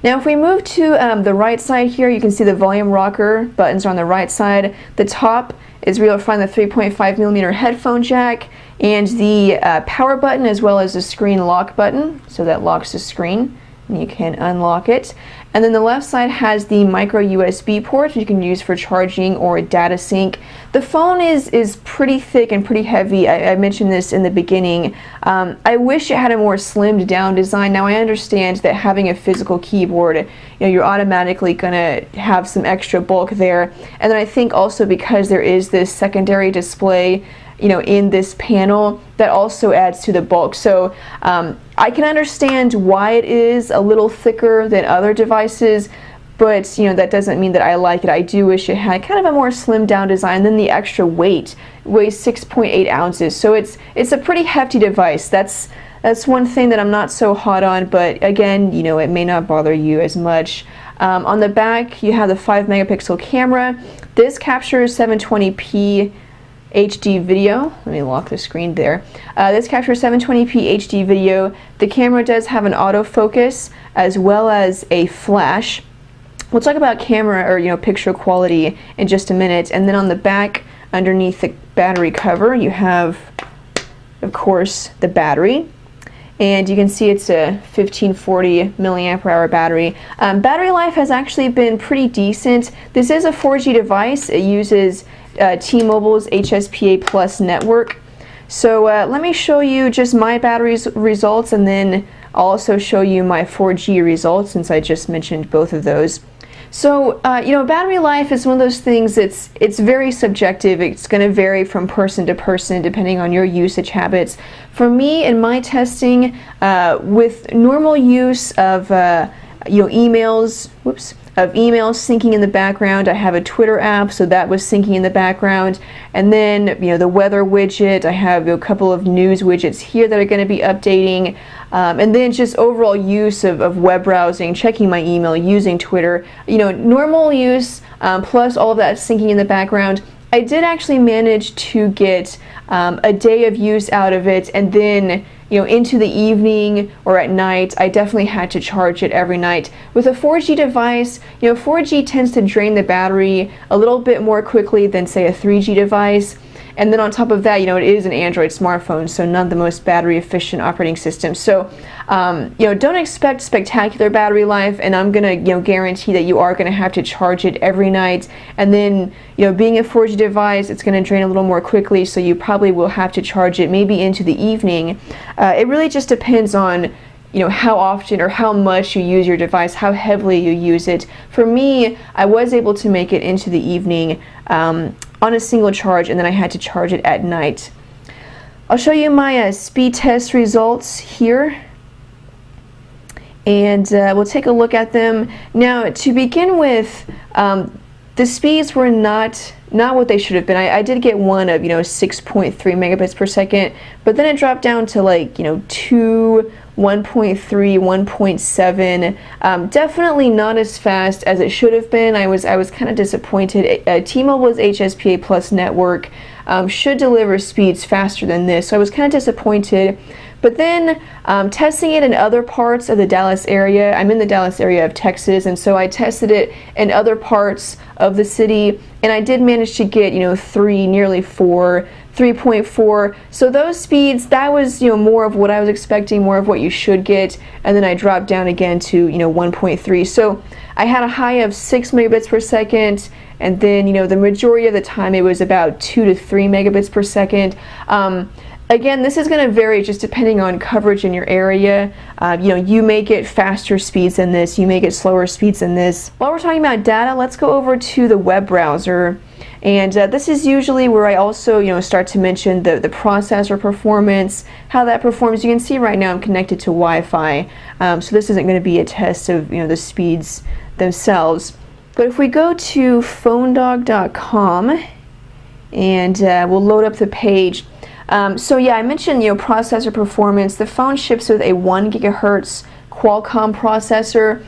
Now if we move to the right side here, you can see the volume rocker buttons are on the right side. The top is where you'll find the 3.5mm headphone jack and the power button, as well as the screen lock button, so that locks the screen and you can unlock it. And then the left side has the micro USB port, which you can use for charging or data sync. The phone is pretty thick and pretty heavy. I mentioned this in the beginning. I wish it had a more slimmed down design. Now I understand that having a physical keyboard, you're automatically gonna have some extra bulk there. And then I think also because there is this secondary display in this panel, that also adds to the bulk. So I can understand why it is a little thicker than other devices, but that doesn't mean that I like it. I do wish it had kind of a more slimmed down design. Then the extra weight weighs 6.8 ounces, so it's a pretty hefty device. That's one thing that I'm not so hot on, but again, it may not bother you as much. On the back, you have the 5-megapixel camera. This captures 720p HD video. Let me lock the screen there. This captures 720p HD video. The camera does have an autofocus as well as a flash. We'll talk about camera or picture quality in just a minute. And then on the back, underneath the battery cover, you have, of course, the battery. And you can see it's a 1540 milliampere hour battery. Battery life has actually been pretty decent. This is a 4G device. It uses T-Mobile's HSPA Plus network. So let me show you just my battery's results, and then I'll also show you my 4G results, since I just mentioned both of those. So battery life is one of those things, it's very subjective. It's going to vary from person to person depending on your usage habits. For me, in my testing, with normal use of emails syncing in the background. I have a Twitter app, so that was syncing in the background. And then, the weather widget. I have a couple of news widgets here that are going to be updating. And then just overall use of web browsing, checking my email, using Twitter. Normal use, plus all of that syncing in the background. I did actually manage to get a day of use out of it, and then into the evening or at night, I definitely had to charge it every night. With a 4G device, 4G tends to drain the battery a little bit more quickly than, say, a 3G device. And then on top of that, it is an Android smartphone, so not the most battery efficient operating system. So, don't expect spectacular battery life, and I'm gonna, guarantee that you are gonna have to charge it every night. And then, being a 4G device, it's gonna drain a little more quickly, so you probably will have to charge it maybe into the evening. It really just depends on how often or how much you use your device, how heavily you use it. For me, I was able to make it into the evening on a single charge, and then I had to charge it at night. I'll show you my speed test results here, and we'll take a look at them. Now, to begin with, the speeds were not what they should have been. I did get one of 6.3 megabits per second, but then it dropped down to 2, 1.3, 1.7. Definitely not as fast as it should have been. I was kind of disappointed. T-Mobile's HSPA Plus network should deliver speeds faster than this, so I was kind of disappointed. But then testing it in other parts of the Dallas area, I'm in the Dallas area of Texas, and so I tested it in other parts of the city, and I did manage to get 3, nearly 4, 3.4. So those speeds, that was more of what I was expecting, more of what you should get, and then I dropped down again to 1.3. So I had a high of 6 megabits per second, and then the majority of the time it was about 2 to 3 megabits per second. Again, this is going to vary just depending on coverage in your area. You may get faster speeds than this, you may get slower speeds than this. While we're talking about data, let's go over to the web browser. And this is usually where I also start to mention the processor performance, how that performs. You can see right now I'm connected to Wi-Fi, so this isn't going to be a test of the speeds themselves. But if we go to phonedog.com and we'll load up the page. So yeah, I mentioned processor performance. The phone ships with a 1 gigahertz Qualcomm processor,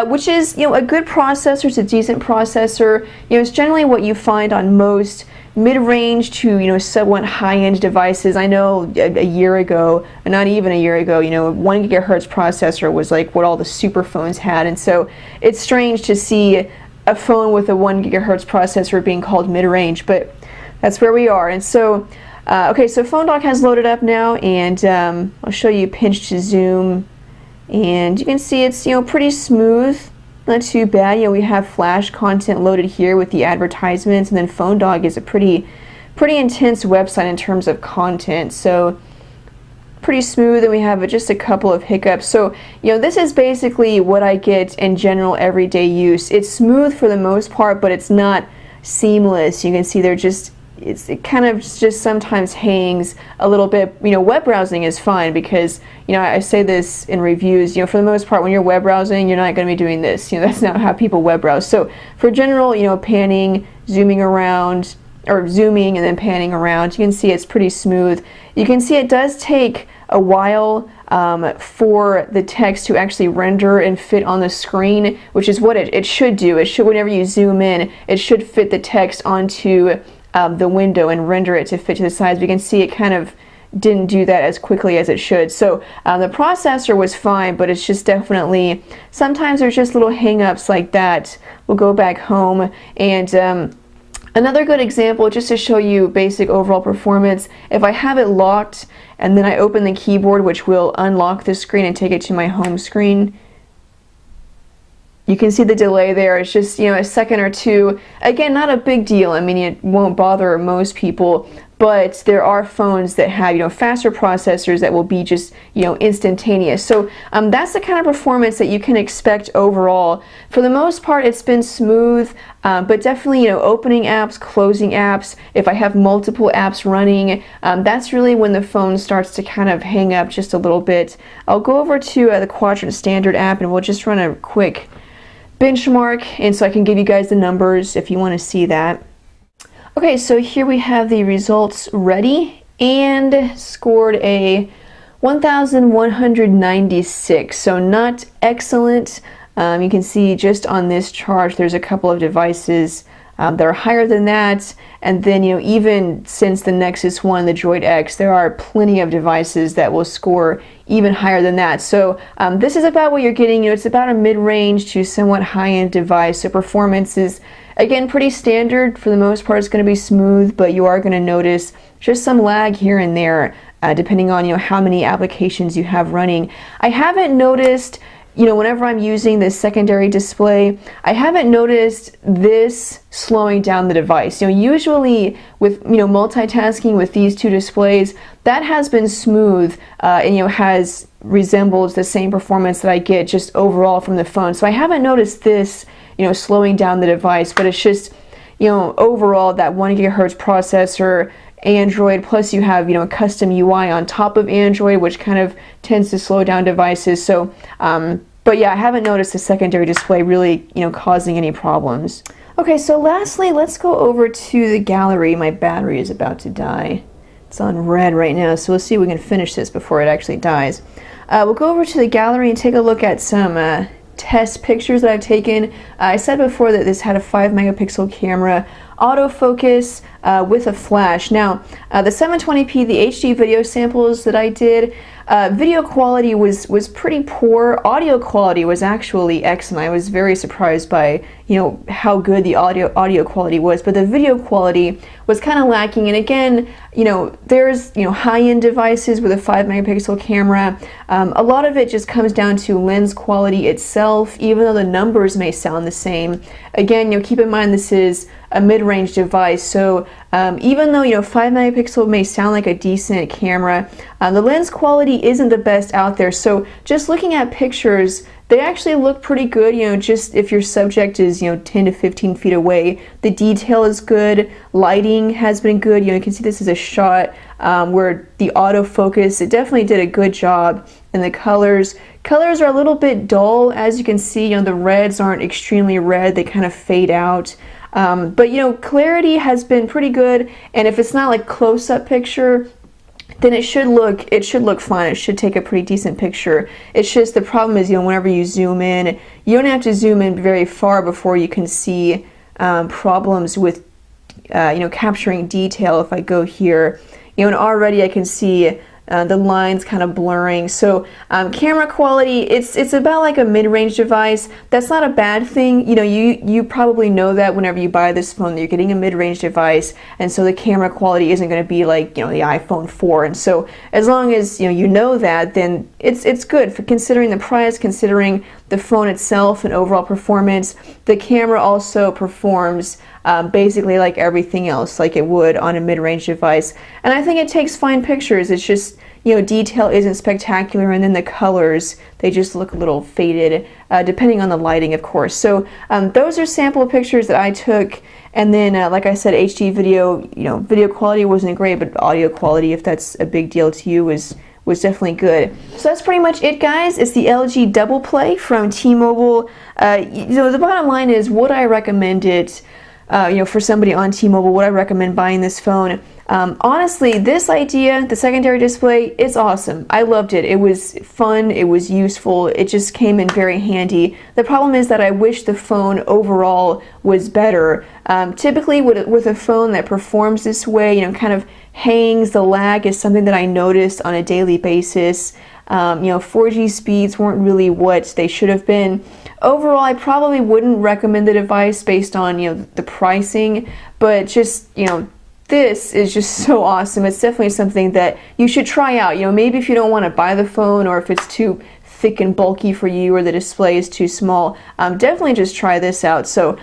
which is a good processor. It's a decent processor. It's generally what you find on most mid-range to, you know, somewhat high-end devices. I know a year ago, not even a year ago, you know, 1 gigahertz processor was like what all the super phones had, and so it's strange to see a phone with a 1 gigahertz processor being called mid-range, but that's where we are. And so okay, so Phone Dock has loaded up now, and I'll show you pinch to zoom, and you can see it's, you know, pretty smooth, not too bad. You know, we have Flash content loaded here with the advertisements, and then Phone Dog is a pretty intense website in terms of content, so pretty smooth. And we have just a couple of hiccups. So, you know, this is basically what I get in general everyday use. It's smooth for the most part, but it's not seamless. You can see it kind of just sometimes hangs a little bit. You know, web browsing is fine because, you know, I say this in reviews, you know, for the most part when you're web browsing, you're not going to be doing this. You know, that's not how people web browse. So for general, you know, panning, zooming around, or zooming and then panning around, you can see it's pretty smooth. You can see it does take a while for the text to actually render and fit on the screen, which is what it should do. It should, whenever you zoom in, it should fit the text onto the window and render it to fit to the size. We can see it kind of didn't do that as quickly as it should. So the processor was fine, but it's just definitely, sometimes there's just little hang-ups like that. We'll go back home, and another good example, just to show you basic overall performance, if I have it locked and then I open the keyboard, which will unlock the screen and take it to my home screen, you can see the delay there. It's just, you know, a second or two. Again, not a big deal. I mean, it won't bother most people, but there are phones that have, you know, faster processors that will be just, you know, instantaneous. So that's the kind of performance that you can expect overall. For the most part, it's been smooth, but definitely, you know, opening apps, closing apps, if I have multiple apps running, that's really when the phone starts to kind of hang up just a little bit. I'll go over to the Quadrant Standard app, and we'll just run a quick benchmark, and so I can give you guys the numbers if you want to see that. Okay, so here we have the results ready, and scored a 1,196, so not excellent. You can see just on this chart there's a couple of devices that are higher than that, and then, you know, even since the Nexus 1, the Droid X, there are plenty of devices that will score even higher than that. So this is about what you're getting. You know, it's about a mid-range to somewhat high-end device, so performance is, again, pretty standard. For the most part, it's going to be smooth, but you are going to notice just some lag here and there, depending on, you know, how many applications you have running. I haven't noticed, you know, whenever I'm using this secondary display, I haven't noticed this slowing down the device. You know, usually with, you know, multitasking with these two displays, that has been smooth, and, you know, has resembled the same performance that I get just overall from the phone. So I haven't noticed this, you know, slowing down the device, but it's just, you know, overall that 1 gigahertz processor, Android, plus you have, you know, a custom UI on top of Android, which kind of tends to slow down devices. So, but yeah, I haven't noticed the secondary display really, you know, causing any problems. Okay, so lastly, let's go over to the gallery. My battery is about to die. It's on red right now, so we'll see if we can finish this before it actually dies. We'll go over to the gallery and take a look at some test pictures that I've taken. I said before that this had a 5 megapixel camera, autofocus with a flash. Now, the 720p, the HD video samples that I did, video quality was pretty poor. Audio quality was actually excellent. I was very surprised by, you know, how good the audio quality was, but the video quality was kind of lacking. And again, you know, there's, you know, high-end devices with a 5 megapixel camera. A lot of it just comes down to lens quality itself, even though the numbers may sound the same. Again, you know, keep in mind this is a mid-range device, so even though, you know, 5 megapixel may sound like a decent camera, the lens quality isn't the best out there. So just looking at pictures, they actually look pretty good. You know, just if your subject is, you know, 10 to 15 feet away, the detail is good, lighting has been good. You know, you can see this is a shot where the autofocus, it definitely did a good job. And the colors are a little bit dull, as you can see. You know, the reds aren't extremely red, they kind of fade out. But, you know, clarity has been pretty good, and if it's not like close-up picture, then it should look fine. It should take a pretty decent picture. It's just the problem is, you know, whenever you zoom in, you don't have to zoom in very far before you can see problems with capturing detail. If I go here, and already I can see the lines kind of blurring. So camera quality, it's about like a mid-range device. That's not a bad thing. You probably know that whenever you buy this phone, you're getting a mid-range device, and so the camera quality isn't going to be like the iPhone 4. And so as long as you know that, then it's good for considering the price, considering the phone itself and overall performance. The camera also performs basically like everything else, like it would on a mid-range device. And I think it takes fine pictures. It's just, detail isn't spectacular, and then the colors, they just look a little faded, depending on the lighting, of course. So those are sample pictures that I took. And then, like I said, HD video, video quality wasn't great, but audio quality, if that's a big deal to you, was definitely good. So that's pretty much it, guys. It's the LG DoublePlay from T-Mobile. The bottom line is, would I recommend it? For somebody on T-Mobile, would I recommend buying this phone? Honestly, this idea, the secondary display, it's awesome. I loved it. It was fun. It was useful. It just came in very handy. The problem is that I wish the phone overall was better. Typically, with a phone that performs this way, kind of hangs, the lag is something that I noticed on a daily basis. 4G speeds weren't really what they should have been. Overall, I probably wouldn't recommend the device based on, the pricing, but just, this is just so awesome. It's definitely something that you should try out. Maybe if you don't want to buy the phone, or if it's too thick and bulky for you, or the display is too small, definitely just try this out. So,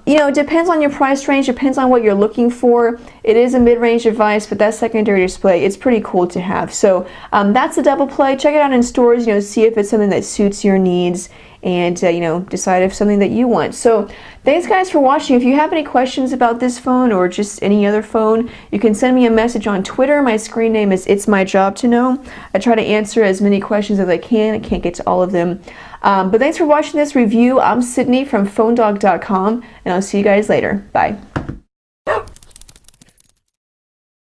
it depends on your price range, depends on what you're looking for. It is a mid-range device, but that secondary display, it's pretty cool to have. So, that's the DoublePlay. Check it out in stores, see if it's something that suits your needs, and decide if something that you want. So thanks guys for watching. If you have any questions about this phone or just any other phone, you can send me a message on Twitter. My screen name is It's My Job to Know. I try to answer as many questions as I can. I can't get to all of them. But thanks for watching this review. I'm Sydney from PhoneDog.com, and I'll see you guys later. Bye.